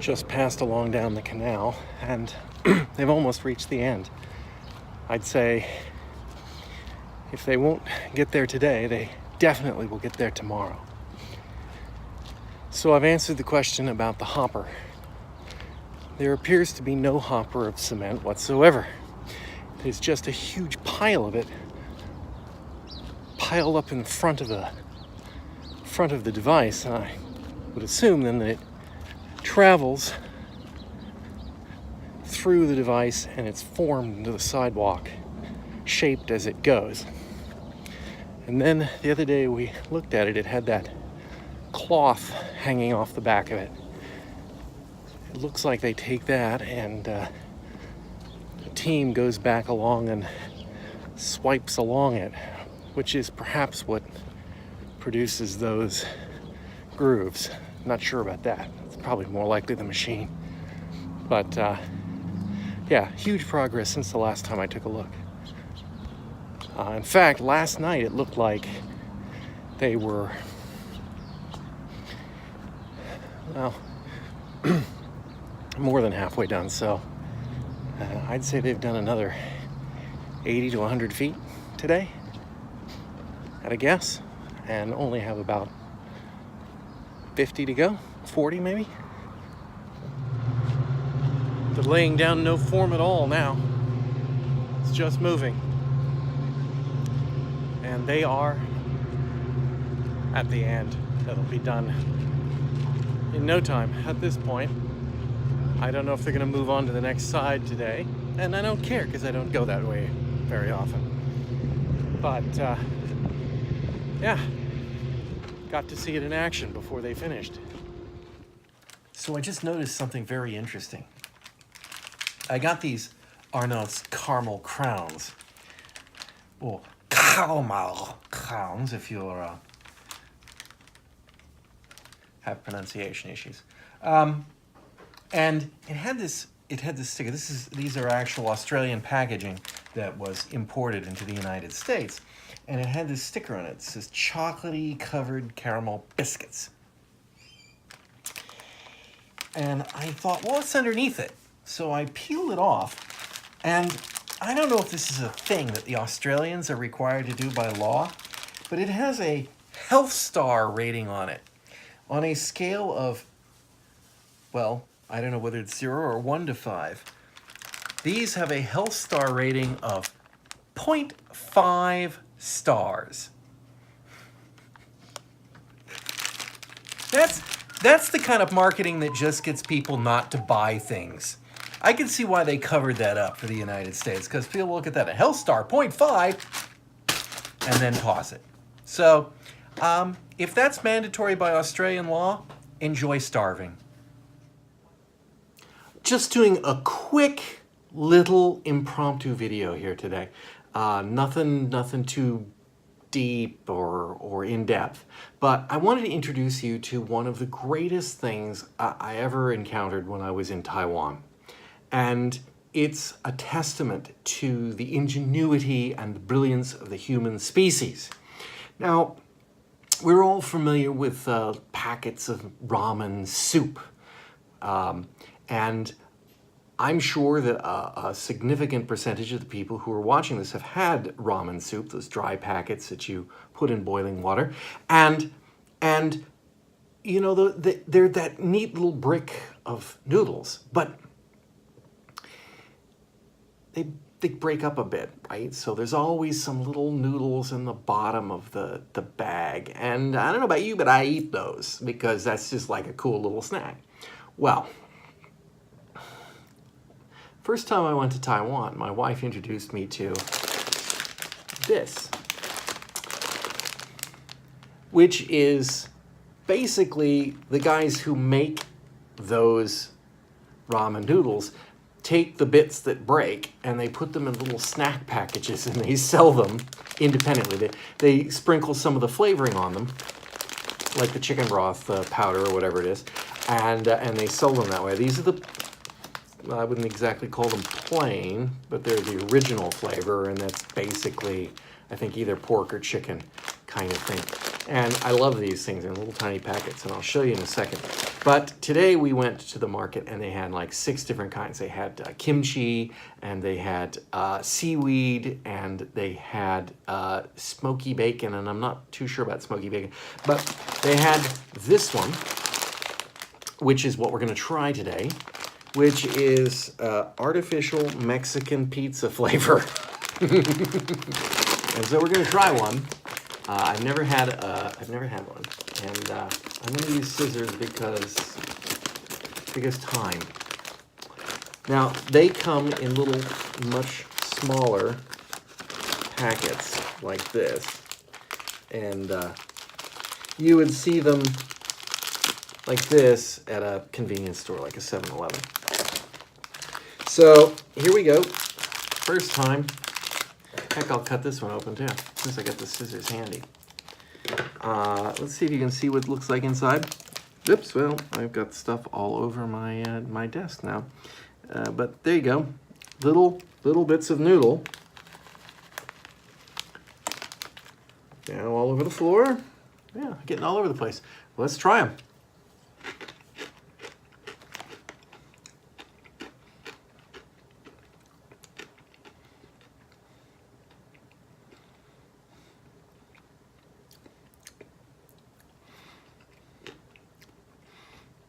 just passed along down the canal, and they've almost reached the end. I'd say if they won't get there today, they definitely will get there tomorrow. So I've answered the question about the hopper. There appears to be no hopper of cement whatsoever. There's just a huge pile of it piled up in front of the device, and I would assume then that it travels through the device and it's formed into the sidewalk, shaped as it goes. And then the other day we looked at it, it had that cloth hanging off the back of it. It looks like they take that and the team goes back along and swipes along it, which is perhaps what produces those grooves. Not sure about that. It's probably more likely the machine. But yeah, huge progress since the last time I took a look. In fact, last night it looked like they were, well, more than halfway done. So I'd say they've done another 80 to 100 feet today, at a guess, and only have about 50 to go, 40 maybe. They're laying down no form at all now. It's just moving. And they are at the end. That'll be done in no time at this point. I don't know if they're gonna move on to the next side today, and I don't care because I don't go that way very often. But yeah, got to see it in action before they finished. So I just noticed something very interesting. I got these Arnott's caramel crowns, or caramel crowns if you have pronunciation issues. And it had this sticker. These are actual Australian packaging that was imported into the United States. And it had this sticker on it. It says chocolatey covered caramel biscuits. And I thought, well, what's underneath it? So I peeled it off, and I don't know if this is a thing that the Australians are required to do by law, but it has a health star rating on it. On a scale of, well, I don't know whether it's 0 or 1 to 5. These have a health star rating of 0.5 stars. That's the kind of marketing that just gets people not to buy things. I can see why they covered that up for the United States, because people look at that, a health star, 0.5, and then toss it. So if that's mandatory by Australian law, enjoy starving. Just doing a quick little impromptu video here today. Nothing too deep or in-depth, but I wanted to introduce you to one of the greatest things I ever encountered when I was in Taiwan. And it's a testament to the ingenuity and the brilliance of the human species. Now, we're all familiar with packets of ramen soup. And I'm sure that a significant percentage of the people who are watching this have had ramen soup, those dry packets that you put in boiling water. And you know, they're that neat little brick of noodles, but they break up a bit, right? So there's always some little noodles in the bottom of the bag. And I don't know about you, but I eat those because that's just like a cool little snack. Well, first time I went to Taiwan, my wife introduced me to this, which is basically the guys who make those ramen noodles take the bits that break and they put them in little snack packages and they sell them independently. They sprinkle some of the flavoring on them, like the chicken broth powder or whatever it is, and they sell them that way. These are the, I wouldn't exactly call them plain, but they're the original flavor, and that's basically, I think, either pork or chicken kind of thing. And I love these things in little tiny packets, and I'll show you in a second. But today we went to the market and they had like 6 different kinds. They had kimchi, and they had seaweed, and they had smoky bacon, and I'm not too sure about smoky bacon. But they had this one, which is what we're gonna try today, which is artificial Mexican pizza flavor. And so we're gonna try one. I've never had one, and I'm gonna use scissors because time. Now they come in little, much smaller packets like this, and you would see them like this at a convenience store, like a 7-Eleven. So here we go. First time. Heck, I'll cut this one open too, since I got the scissors handy. Let's see if you can see what it looks like inside. Oops, well, I've got stuff all over my my desk now. But there you go. Little bits of noodle. Now all over the floor. Yeah, getting all over the place. Let's try them.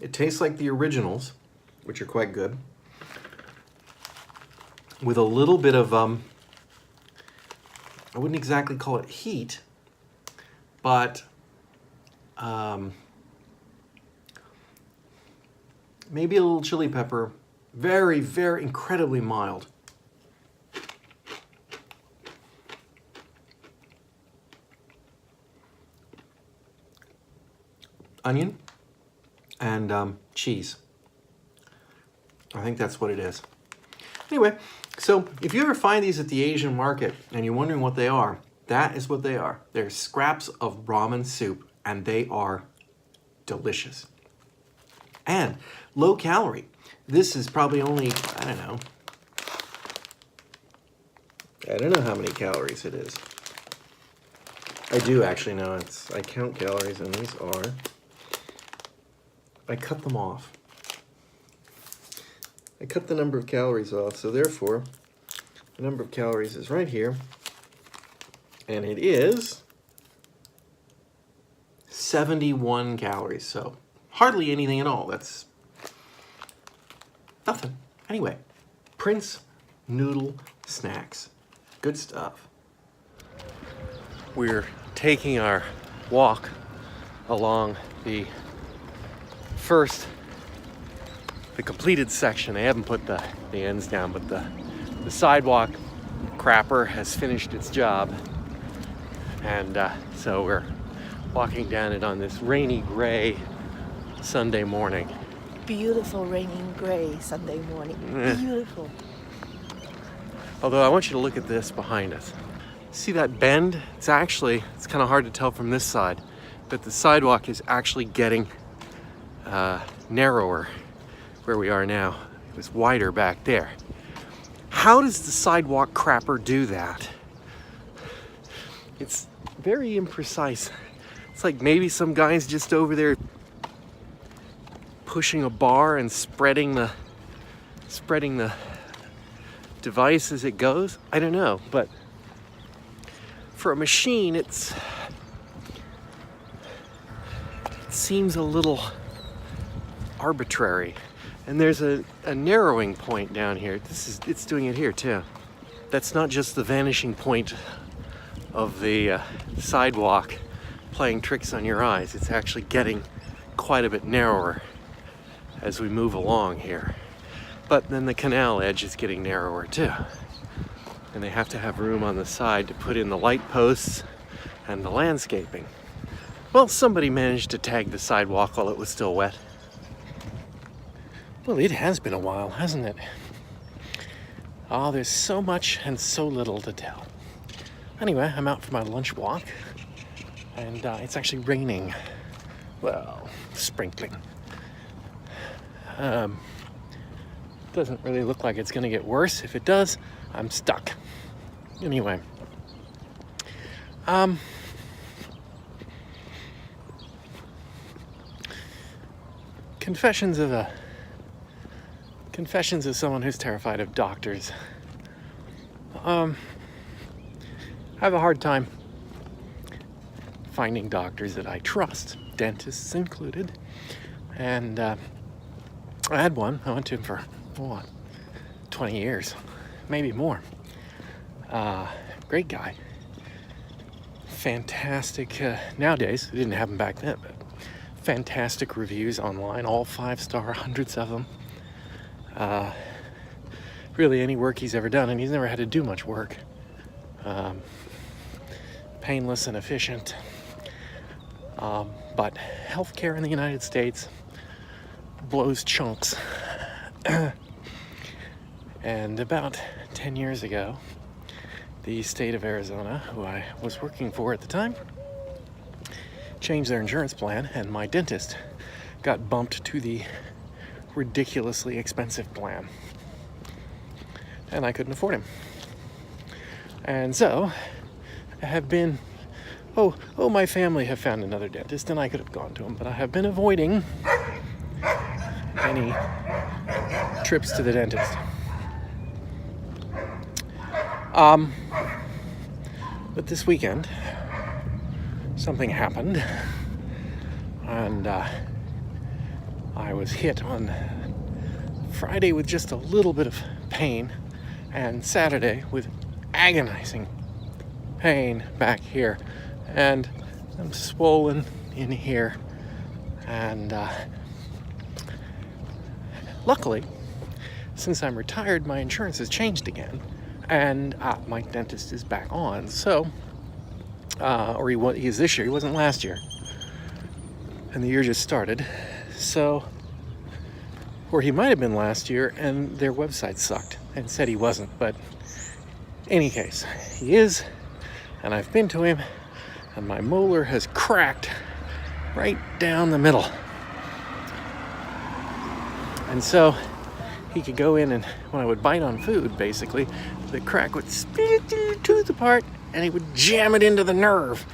It tastes like the originals, which are quite good, with a little bit of, I wouldn't exactly call it heat, but maybe a little chili pepper, very, very incredibly mild. Onion and cheese. I think that's what it is. Anyway, so if you ever find these at the Asian market and you're wondering what they are, that is what they are. They're scraps of ramen soup, and they are delicious. And low calorie. This is probably only, I don't know how many calories it is. I do actually know. I count calories, and these are, I cut them off. I cut the number of calories off, so therefore, the number of calories is right here, and it is 71 calories, so hardly anything at all. That's nothing. Anyway, Prince Noodle Snacks. Good stuff. We're taking our walk along the completed section. I haven't put the ends down, but the sidewalk crapper has finished its job. And so we're walking down it on this rainy, gray Sunday morning. Beautiful raining gray Sunday morning. Beautiful. Although I want you to look at this behind us. See that bend? It's kind of hard to tell from this side, but the sidewalk is actually getting narrower where we are now. It was wider back there. How does the sidewalk crapper do that? It's very imprecise. It's like maybe some guy's just over there pushing a bar and spreading the device as it goes. I don't know, but for a machine, it seems a little arbitrary. And there's a narrowing point down here. It's doing it here too. That's not just the vanishing point of the sidewalk playing tricks on your eyes. It's actually getting quite a bit narrower as we move along here. But then the canal edge is getting narrower too. And they have to have room on the side to put in the light posts and the landscaping. Well, somebody managed to tag the sidewalk while it was still wet. Well, it has been a while, hasn't it? Oh, there's so much and so little to tell. Anyway, I'm out for my lunch walk, and it's actually raining. Well, sprinkling. Doesn't really look like it's gonna get worse. If it does, I'm stuck. Anyway, Confessions of someone who's terrified of doctors. I have a hard time finding doctors that I trust, dentists included. And I had one. I went to him for 20 years, maybe more. Great guy. Fantastic. Nowadays, it didn't happen back then, but fantastic reviews online, all 5-star, hundreds of them. Really any work he's ever done, and he's never had to do much work. Painless and efficient. But healthcare in the United States blows chunks. And about 10 years ago, the state of Arizona, who I was working for at the time, changed their insurance plan, and my dentist got bumped to the ridiculously expensive plan. And I couldn't afford him. And so, I have been, my family have found another dentist, and I could have gone to him, but I have been avoiding any trips to the dentist. But this weekend, something happened, and I was hit on Friday with just a little bit of pain, and Saturday with agonizing pain back here, and I'm swollen in here, and luckily, since I'm retired, my insurance has changed again, and my dentist is back on. So, he is this year. He wasn't last year, and the year just started. So, or he might have been last year, and their website sucked and said he wasn't. But in any case, he is, and I've been to him, and my molar has cracked right down the middle. And so he could go in, and when I would bite on food, basically, the crack would split the tooth apart, and he would jam it into the nerve.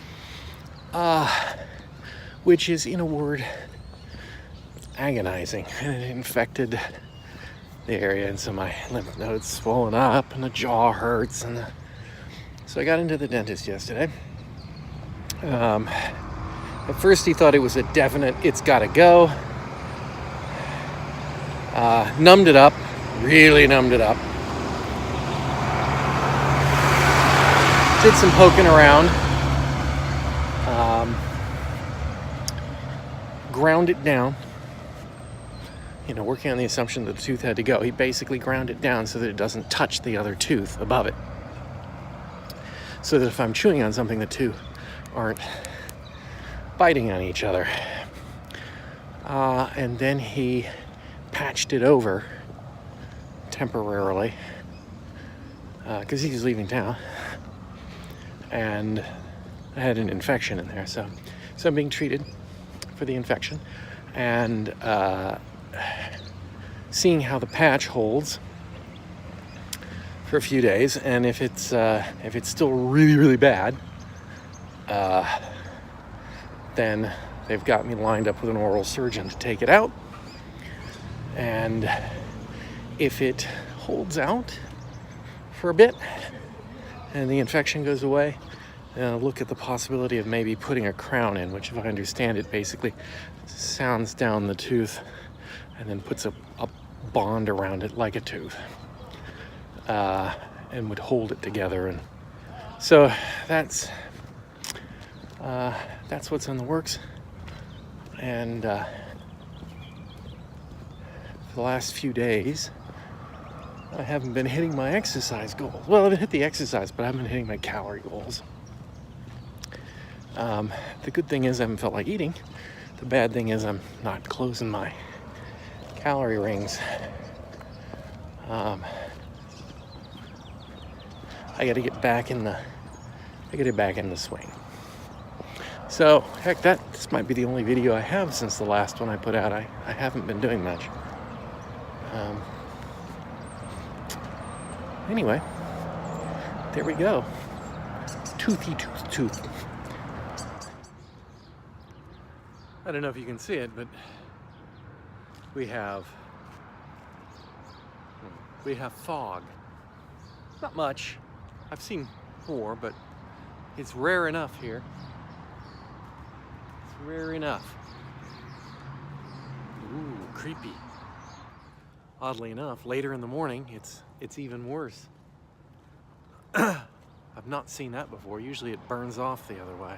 Which is, in a word, agonizing. And it infected the area, and so my lymph nodes swollen up, and the jaw hurts. So I got into the dentist yesterday. At first he thought it was a definite, it's gotta go. Numbed it up, really numbed it up. Did some poking around. Ground it down. Working on the assumption that the tooth had to go. He basically ground it down so that it doesn't touch the other tooth above it. So that if I'm chewing on something, the two aren't biting on each other. And then he patched it over temporarily because he was leaving town, and I had an infection in there, so I'm being treated for the infection, and seeing how the patch holds for a few days, and if it's still really, really bad, then they've got me lined up with an oral surgeon to take it out. And if it holds out for a bit and the infection goes away, then I'll look at the possibility of maybe putting a crown in, which, if I understand it, basically sounds down the tooth and then puts a bond around it like a tooth, and would hold it together. And so that's what's in the works. And for the last few days, I haven't been hitting my exercise goals. Well, I've hit the exercise, but I haven't been hitting my calorie goals. The good thing is I haven't felt like eating. The bad thing is I'm not closing my calorie rings. I gotta get back in the swing. So, heck, this might be the only video I have since the last one I put out. I haven't been doing much. Anyway, there we go. Toothy tooth. I don't know if you can see it, but we have fog. Not much. I've seen more, but it's rare enough here. It's rare enough. Ooh, creepy. Oddly enough, later in the morning, it's even worse. I've not seen that before. Usually it burns off the other way.